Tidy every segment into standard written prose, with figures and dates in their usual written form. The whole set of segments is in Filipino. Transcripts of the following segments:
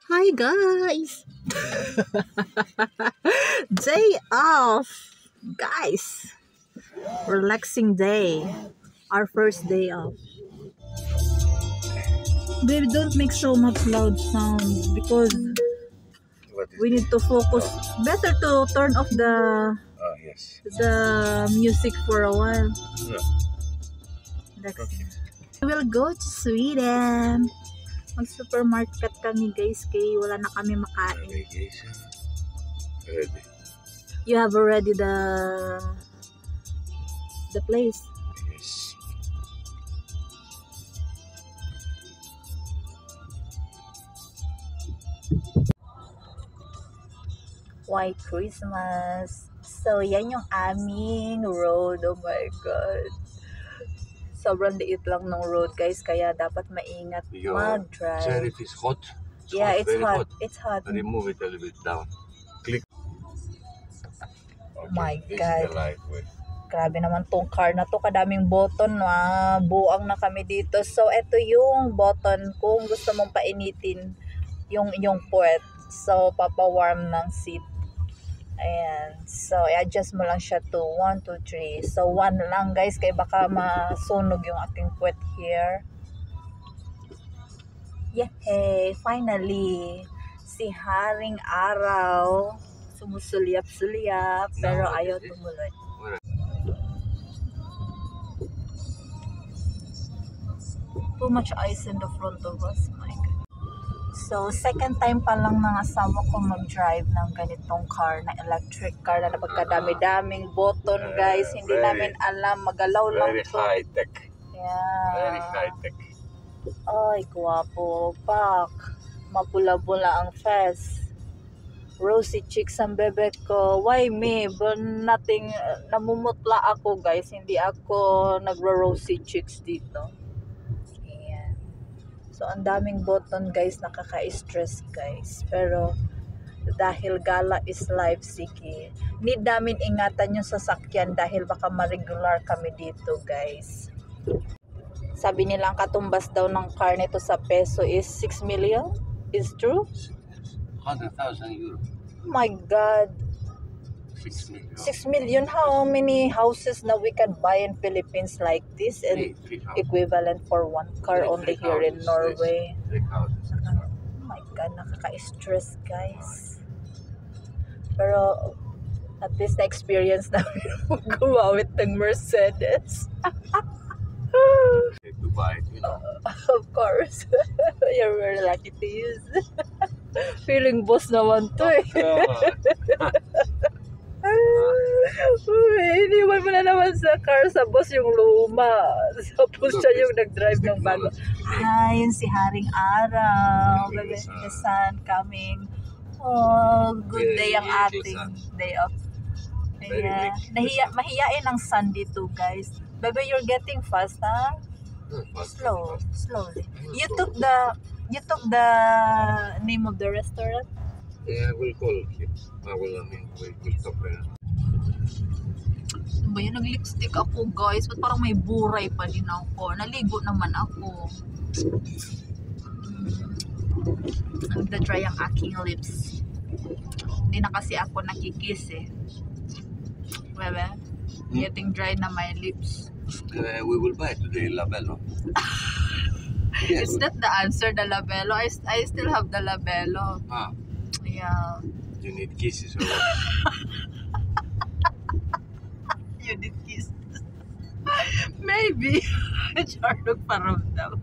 Hi guys! Day off! Guys! Relaxing day. Our first day off. Baby, don't make so much loud sound because we need to focus. Better to turn off Yes. the music for a while. Yeah. That's Okay. We will go to Sweden. Mag-supermarket kami guys kay wala na kami makain. Navigation. Ready. You have already the place. Yes. White Christmas. So, yan yung aming road. Oh my God. Sobrang liit lang ng road, guys. Kaya dapat maingat mag-drive. Sheriff is hot. Yeah, it's very hot. It's hot. Remove it a little bit down. Click. Okay, My this God. is the light way. Grabe naman tong car na to. Kadaming button. Buang na kami dito. So, ito yung button kung gusto mong painitin yung puwet. So, papa-warm ng seat. Ayan. So, i-adjust mo lang siya to 1, 2, 3. So, 1 lang guys. Kaya baka masunog yung ating puwet here. Yay! Finally! Si Haring Araw. Sumusulyap-sulyap. Pero ayaw tumuloy. Too much ice in the front of us. My God. So, second time pa lang ng asawa ko mag-drive ng ganitong car, na electric car na napagkadami-daming button, guys. Hindi namin alam, magalaw lang Very to. high-tech. Yeah. Very high-tech. Ay, guwapo. Pak. Mapula-pula ang face. Rosy cheeks ang bebek ko. Why me? But nothing, namumutla ako, guys. Hindi ako nagro-rosy cheeks dito. So, ang daming button guys, nakaka-stress guys. Pero, dahil gala is life, sige. Need namin ingatan yung sasakyan dahil baka ma-regular kami dito guys. Sabi nila ang katumbas daw ng car nito sa peso is 6 million. Is true? 100,000 euro. Oh my God. 6 million. 6 million? How many houses na we can buy in Philippines like this? And Three houses. equivalent for one car only here in Norway. 3 houses. Oh my God, nakaka-stress guys. Pero at least na-experience namin gumamit ng Mercedes. To buy it, you know. Of course. You're very lucky to use. Feeling boss naman to eh. Iniwan mo na naman sa car sa boss yung luma. Tapos siya yung nag-drive ng bago. Ayun si Haring Araw. The sun coming. Oh, good day ang ating day off. Kaya, mahiyain ang sun dito guys. Baby, you're getting fast, ha? Slowly. You took the name of the restaurant? Yeah, we'll call him. We'll stop there. Ba yun, nag-lipstick ako guys. Ba't parang may buray pa din ako? Naligo naman ako. Nagda-dry ang aking lips. Hindi na kasi ako nakikiss eh. Bebe, getting dry na my lips. We will buy today Labello. Yes. Is that the answer, the Labello? I still have the Labello. Ah, Yeah. you need kisses or what? You did kiss. Maybe. Charlotte paramdam.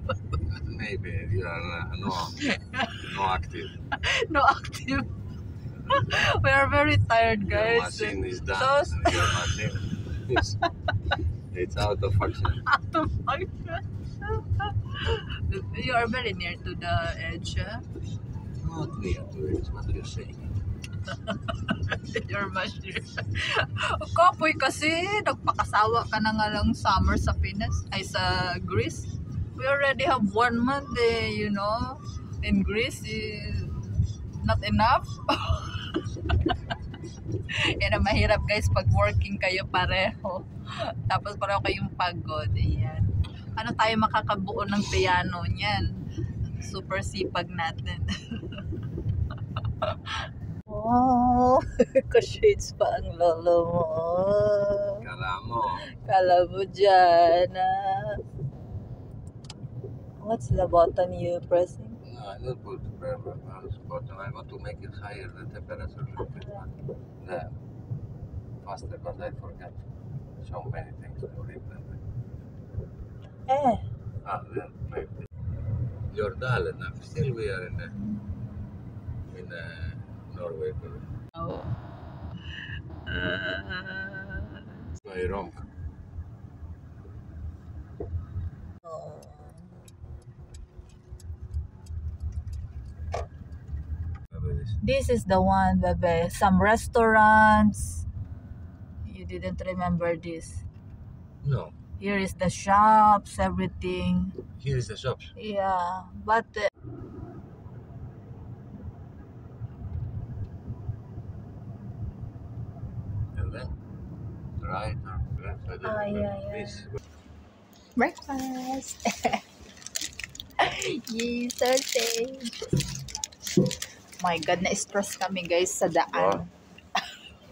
Maybe you are no active. No active. We are very tired, Your guys. machine is done. So, Your machine is it's out of function. out of function. You are very near to the edge. Not near to it. What are you saying? Your machine. Kapoy kasi, nagpakasawa ka na nga lang summer sa Pinas, ay sa Greece. We already have 1 month you know, in Greece is not enough. Yan ang mahirap guys pag working kayo pareho. Tapos pareho kayong pagod. Ayan. Ano tayo makakabuo ng piano niyan? Super sipag natin. Wow, ka-shades pa ang lolo mo. Kala mo. Kala mo dyan, What's the button you pressing? No, I don't put the mouse button. I want to make it higher, the temperature. The faster, but I forgot so many things to remember. Then maybe. Jordalen, still we are in Norway. Oh. My wrong. This is the one, bebe. Some restaurants. You didn't remember this. No. Here is the shops, everything. Here is the shops. Yeah, but And then right or left. yeah. This. Breakfast. Yay, sausage. My God, na-stress kami guys sa daan.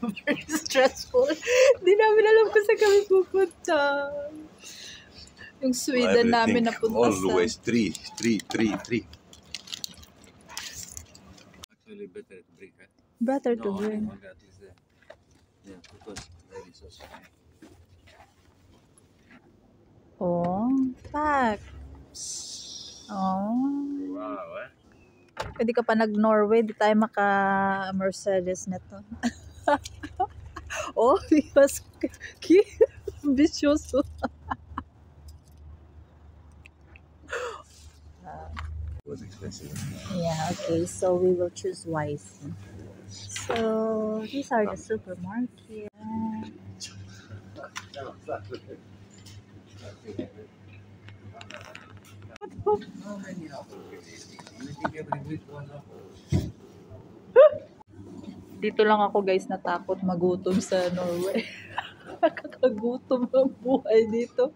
Very stressful. Hindi namin alam kung saan kami pupunta. Yung Sweden namin napunta always three. Actually better to bring. Better to bring. Yeah, because very saucy. Oh, fuck. Oh. Wow, Pwede ka pa nag-Norway, di tayo maka-Mercedes na to. Oh, mas ambisyoso. It was expensive. Yeah, okay, so we will choose wisely. So, these are the supermarket. Dito lang ako guys natakot magutom sa Norway. Nakakagutom ang buhay dito.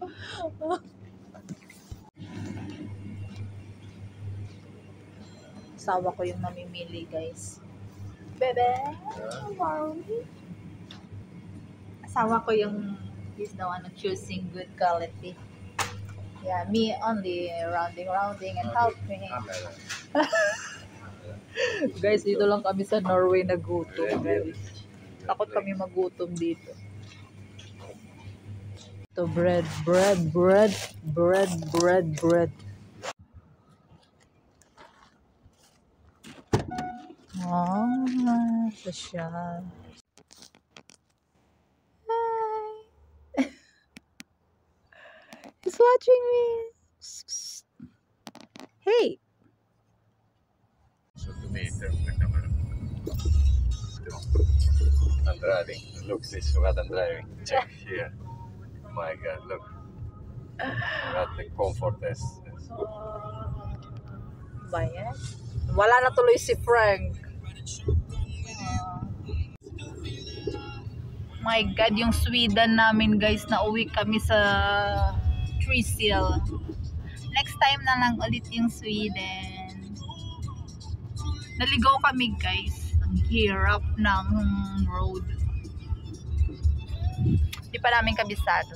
Asawa ko yung mamimili guys. Bebe, mommy. Asawa ko yung he's the one choosing good quality. Yeah, me only rounding and helping. Guys, dito lang kami sa Norway nagutom. Takot kami magutom dito. Ito, bread. Oh, ito siya. Hi! He's watching me. Hey! So to me, turn the camera. I'm driving. Look, this is what I'm driving. Check here. My God, look. Got the comfort S. Ba yan? Wala na tuloy si Frank. My God, yung Sweden namin guys, nauwi kami sa Trysil. Next time na lang ulit yung Sweden. Naligaw kami guys. Ang hirap ng road. Di pa namin kabisado.